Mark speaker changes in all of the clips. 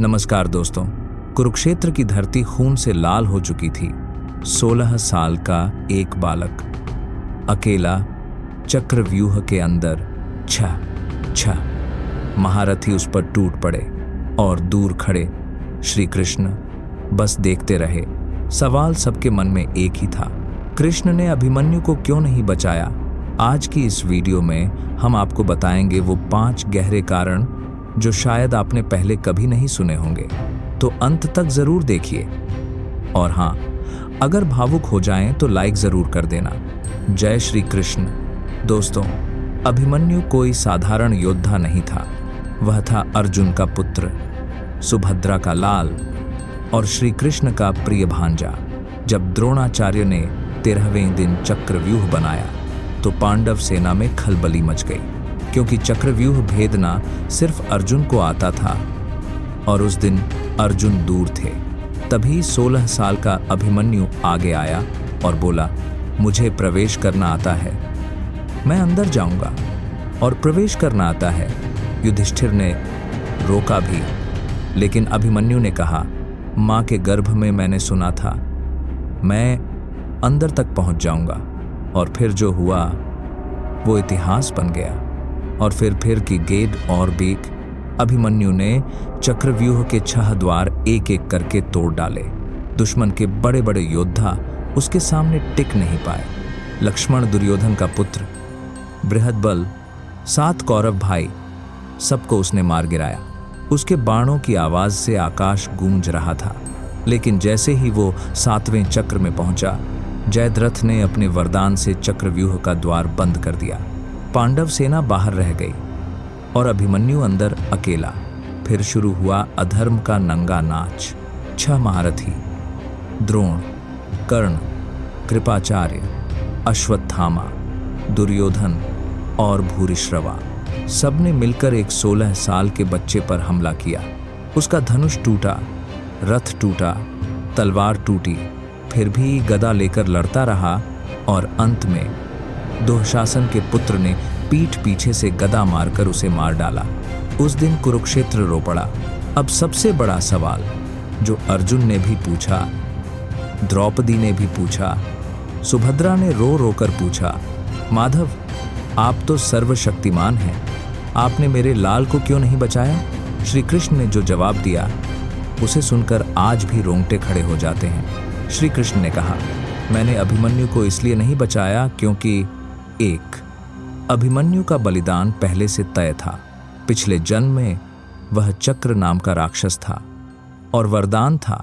Speaker 1: नमस्कार दोस्तों। कुरुक्षेत्र की धरती खून से लाल हो चुकी थी। 16 साल का एक बालक अकेला चक्रव्यूह के अंदर छ महारथी उस पर टूट पड़े और दूर खड़े श्री कृष्ण बस देखते रहे। सवाल सबके मन में एक ही था, कृष्ण ने अभिमन्यु को क्यों नहीं बचाया? आज की इस वीडियो में हम आपको बताएंगे वो 5 गहरे कारण जो शायद आपने पहले कभी नहीं सुने होंगे। तो अंत तक जरूर देखिए। और हाँ, अगर भावुक हो जाएं तो लाइक जरूर कर देना। जय श्री कृष्ण। दोस्तों, अभिमन्यु कोई साधारण योद्धा नहीं था। वह था अर्जुन का पुत्र, सुभद्रा का लाल और श्री कृष्ण का प्रिय भांजा। जब द्रोणाचार्य ने 13वें दिन चक्रव्यूह बनाया तो पांडव सेना में खलबली मच गई, क्योंकि चक्रव्यूह भेदना सिर्फ अर्जुन को आता था और उस दिन अर्जुन दूर थे। तभी 16 साल का अभिमन्यु आगे आया और बोला, मुझे प्रवेश करना आता है, मैं अंदर जाऊंगा और प्रवेश करना आता है। युधिष्ठिर ने रोका भी, लेकिन अभिमन्यु ने कहा, मां के गर्भ में मैंने सुना था, मैं अंदर तक पहुंच जाऊंगा। और फिर जो हुआ वो इतिहास बन गया। और फिर की गेड और बीक अभिमन्यु ने चक्रव्यूह के 6 द्वार एक एक करके तोड़ डाले। दुश्मन के बड़े बड़े योद्धा उसके सामने टिक नहीं पाए। लक्ष्मण, दुर्योधन का पुत्र, बृहद्बल, 7 कौरव भाई, सबको उसने मार गिराया। उसके बाणों की आवाज से आकाश गूंज रहा था। लेकिन जैसे ही वो 7वें चक्र में पहुंचा, जयद्रथ ने अपने वरदान से चक्रव्यूह का द्वार बंद कर दिया। पांडव सेना बाहर रह गई और अभिमन्यु अंदर अकेला। फिर शुरू हुआ अधर्म का नंगा नाच। 6 महारथी, द्रोण, कर्ण, कृपाचार्य, अश्वत्थामा, दुर्योधन और भूरिश्रवा, सबने मिलकर एक 16 साल के बच्चे पर हमला किया। उसका धनुष टूटा, रथ टूटा, तलवार टूटी, फिर भी गदा लेकर लड़ता रहा और अंत में दुःशासन के पुत्र ने पीठ पीछे से गदा मारकर उसे मार डाला। उस दिन कुरुक्षेत्र रो पड़ा। अब सबसे बड़ा सवाल जो अर्जुन ने भी पूछा, द्रौपदी ने भी पूछा, सुभद्रा ने रो रो कर पूछा, माधव, आप तो सर्वशक्तिमान हैं, आपने मेरे लाल को क्यों नहीं बचाया? श्री कृष्ण ने जो जवाब दिया उसे सुनकर आज भी रोंगटे खड़े हो जाते हैं। श्री कृष्ण ने कहा, मैंने अभिमन्यु को इसलिए नहीं बचाया क्योंकि 1. अभिमन्यु का बलिदान पहले से तय था। पिछले जन्म में वह चक्र नाम का राक्षस था और वरदान था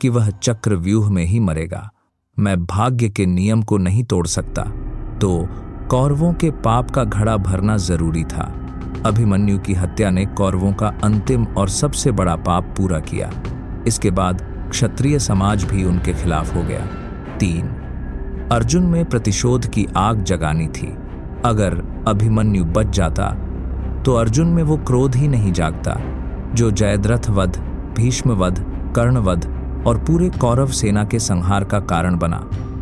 Speaker 1: कि वह चक्रव्यूह में ही मरेगा। मैं भाग्य के नियम को नहीं तोड़ सकता, तो कौरवों के पाप का घड़ा भरना जरूरी था। अभिमन्यु की हत्या ने कौरवों का अंतिम और सबसे बड़ा पाप पूरा किया। इसके बाद क्षत्रिय समाज भी उनके खिलाफ हो गया। 3. अर्जुन में प्रतिशोध की आग जगानी थी। अगर अभिमन्यु बच जाता तो अर्जुन में वो क्रोध ही नहीं जागता जो जयद्रथ वध, भीष्म वध, कर्ण वध और पूरे कौरव सेना के संहार का कारण बना।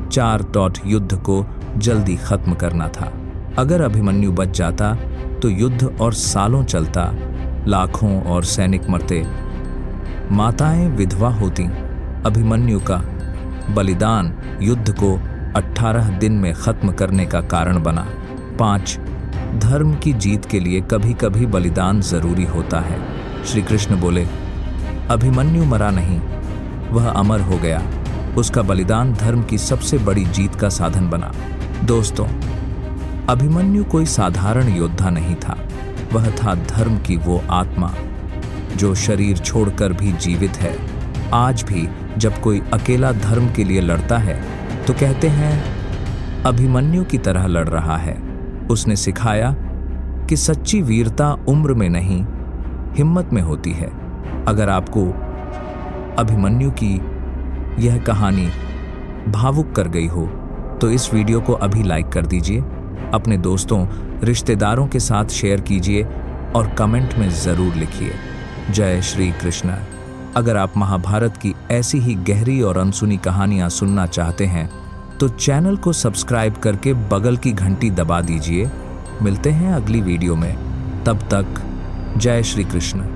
Speaker 1: 4. युद्ध को जल्दी खत्म करना था। अगर अभिमन्यु बच जाता तो युद्ध और सालों चलता, लाखों और सैनिक मरते, माताएं विधवा होती। अभिमन्यु का बलिदान युद्ध को 18 दिन में खत्म करने का कारण बना। 5. धर्म की जीत के लिए कभी कभी बलिदान जरूरी होता है। श्री कृष्ण बोले, अभिमन्यु मरा नहीं, वह अमर हो गया। उसका बलिदान धर्म की सबसे बड़ी जीत का साधन बना। दोस्तों, अभिमन्यु कोई साधारण योद्धा नहीं था। वह था धर्म की वो आत्मा जो शरीर छोड़कर भी जीवित है। आज भी जब कोई अकेला धर्म के लिए लड़ता है तो कहते हैं अभिमन्यु की तरह लड़ रहा है। उसने सिखाया कि सच्ची वीरता उम्र में नहीं, हिम्मत में होती है। अगर आपको अभिमन्यु की यह कहानी भावुक कर गई हो तो इस वीडियो को अभी लाइक कर दीजिए, अपने दोस्तों, रिश्तेदारों के साथ शेयर कीजिए और कमेंट में जरूर लिखिए, जय श्री कृष्ण। अगर आप महाभारत की ऐसी ही गहरी और अनसुनी कहानियां सुनना चाहते हैं तो चैनल को सब्सक्राइब करके बगल की घंटी दबा दीजिए। मिलते हैं अगली वीडियो में, तब तक जय श्री कृष्ण।